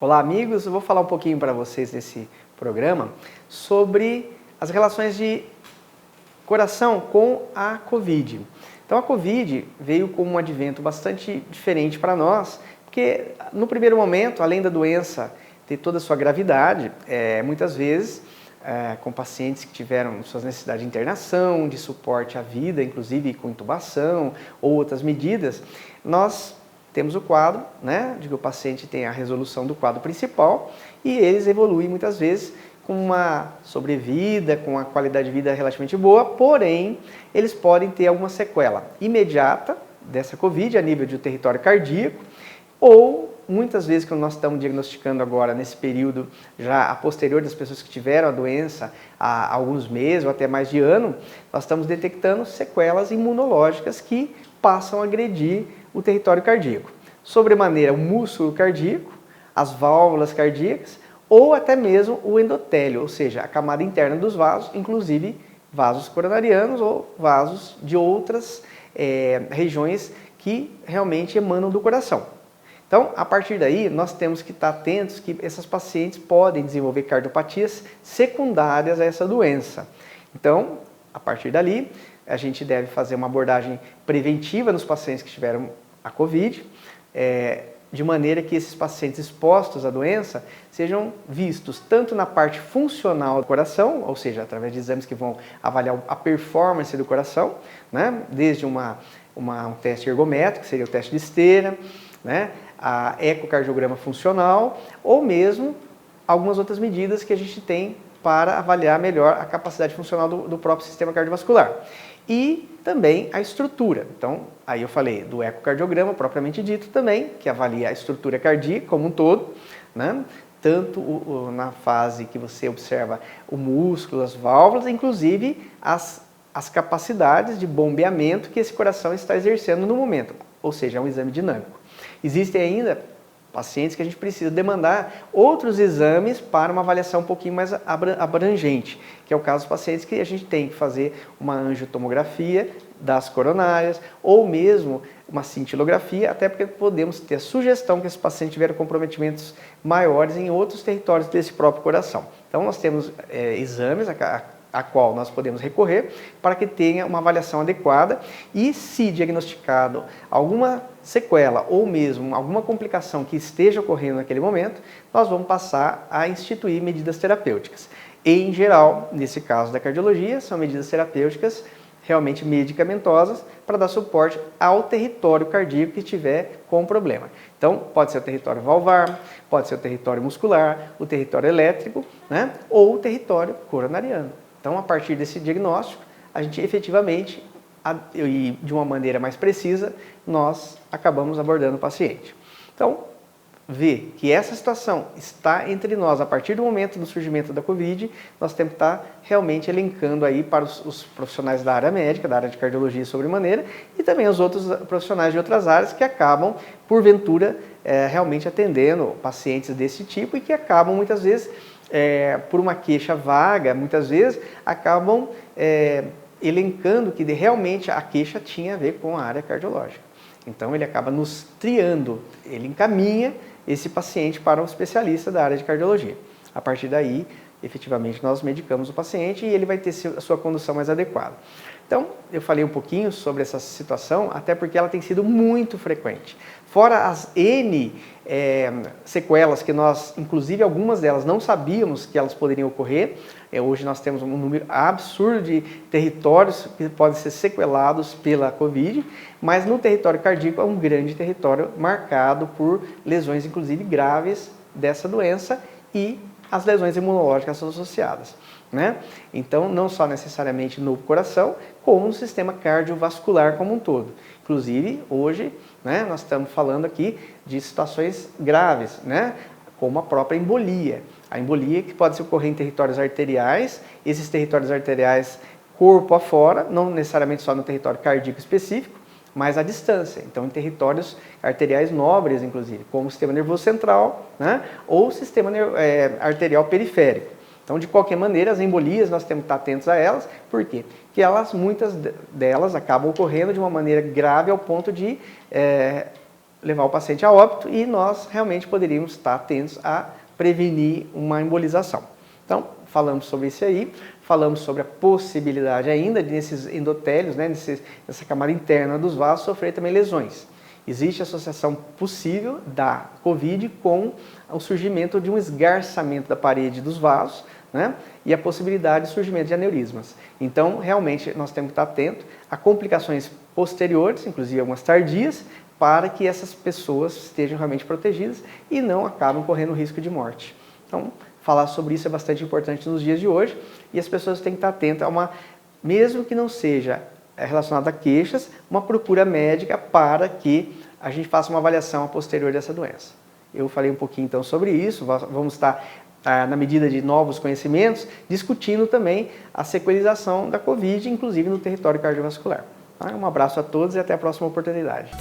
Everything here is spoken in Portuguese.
Olá, amigos. Eu vou falar um pouquinho para vocês nesse programa sobre as relações de coração com a Covid. Então, a Covid veio com um advento bastante diferente para nós, porque no primeiro momento, além da doença ter toda a sua gravidade, muitas vezes com pacientes que tiveram suas necessidades de internação, de suporte à vida, inclusive com intubação ou outras medidas, nós temos o quadro, de que o paciente tem a resolução do quadro principal e eles evoluem muitas vezes com uma sobrevida, com uma qualidade de vida relativamente boa, porém, eles podem ter alguma sequela imediata dessa Covid a nível de território cardíaco ou muitas vezes quando nós estamos diagnosticando agora nesse período já a posterior das pessoas que tiveram a doença há alguns meses ou até mais de ano, nós estamos detectando sequelas imunológicas que passam a agredir o território cardíaco. Sobremaneira, o músculo cardíaco, as válvulas cardíacas ou até mesmo o endotélio, ou seja, a camada interna dos vasos, inclusive vasos coronarianos ou vasos de outras regiões que realmente emanam do coração. Então, a partir daí, nós temos que estar atentos que essas pacientes podem desenvolver cardiopatias secundárias a essa doença. Então, a partir dali, a gente deve fazer uma abordagem preventiva nos pacientes que tiveram a Covid, de maneira que esses pacientes expostos à doença sejam vistos tanto na parte funcional do coração, ou seja, através de exames que vão avaliar a performance do coração, desde um teste ergométrico, que seria o teste de esteira, a ecocardiograma funcional, ou mesmo algumas outras medidas que a gente tem para avaliar melhor a capacidade funcional do próprio sistema cardiovascular. E também a estrutura. Então, aí eu falei do ecocardiograma propriamente dito também, que avalia a estrutura cardíaca como um todo, tanto na fase que você observa o músculo, as válvulas, inclusive as capacidades de bombeamento que esse coração está exercendo no momento, ou seja, é um exame dinâmico. Existem ainda pacientes que a gente precisa demandar outros exames para uma avaliação um pouquinho mais abrangente, que é o caso dos pacientes que a gente tem que fazer uma angiotomografia das coronárias ou mesmo uma cintilografia, até porque podemos ter a sugestão que esse paciente tiver comprometimentos maiores em outros territórios desse próprio coração. Então nós temos exames a qual nós podemos recorrer para que tenha uma avaliação adequada e, se diagnosticado alguma sequela ou mesmo alguma complicação que esteja ocorrendo naquele momento, nós vamos passar a instituir medidas terapêuticas. E, em geral, nesse caso da cardiologia, são medidas terapêuticas realmente medicamentosas para dar suporte ao território cardíaco que estiver com problema. Então, pode ser o território valvar, pode ser o território muscular, o território elétrico, ou o território coronariano. Então, a partir desse diagnóstico, a gente efetivamente, e de uma maneira mais precisa, nós acabamos abordando o paciente. Então, ver que essa situação está entre nós a partir do momento do surgimento da Covid, nós temos que estar realmente elencando aí para os profissionais da área médica, da área de cardiologia sobremaneira, e também os outros profissionais de outras áreas que acabam, porventura, realmente atendendo pacientes desse tipo e que acabam muitas vezes por uma queixa vaga, muitas vezes acabam elencando que realmente a queixa tinha a ver com a área cardiológica. Então ele acaba nos triando, ele encaminha esse paciente para um especialista da área de cardiologia. A partir daí, efetivamente, nós medicamos o paciente e ele vai ter a sua condução mais adequada. Então, eu falei um pouquinho sobre essa situação, até porque ela tem sido muito frequente. Fora as N sequelas que nós, inclusive algumas delas, não sabíamos que elas poderiam ocorrer. Hoje nós temos um número absurdo de territórios que podem ser sequelados pela Covid, mas no território cardíaco é um grande território marcado por lesões, inclusive graves, dessa doença e as lesões imunológicas associadas. Então, não só necessariamente no coração, como no sistema cardiovascular como um todo. Inclusive, hoje, nós estamos falando aqui de situações graves, como a própria embolia. A embolia que pode ocorrer em territórios arteriais, esses territórios arteriais corpo afora, não necessariamente só no território cardíaco específico, mas à distância. Então, em territórios arteriais nobres, inclusive, como o sistema nervoso central, ou o sistema arterial periférico. Então, de qualquer maneira, as embolias, nós temos que estar atentos a elas. Por quê? Porque muitas delas acabam ocorrendo de uma maneira grave ao ponto de levar o paciente a óbito e nós realmente poderíamos estar atentos a prevenir uma embolização. Então, falamos sobre isso aí, falamos sobre a possibilidade ainda de nesses endotélios, né, nessa camada interna dos vasos, sofrer também lesões. Existe associação possível da COVID com o surgimento de um esgarçamento da parede dos vasos, né, e a possibilidade de surgimento de aneurismas. Então, realmente, nós temos que estar atentos a complicações posteriores, inclusive algumas tardias, para que essas pessoas estejam realmente protegidas e não acabem correndo risco de morte. Então, falar sobre isso é bastante importante nos dias de hoje e as pessoas têm que estar atentas a uma, mesmo que não seja relacionada a queixas, uma procura médica para que a gente faça uma avaliação a posterior dessa doença. Eu falei um pouquinho então sobre isso, vamos estar, na medida de novos conhecimentos, discutindo também a sequelização da COVID, inclusive no território cardiovascular. Um abraço a todos e até a próxima oportunidade.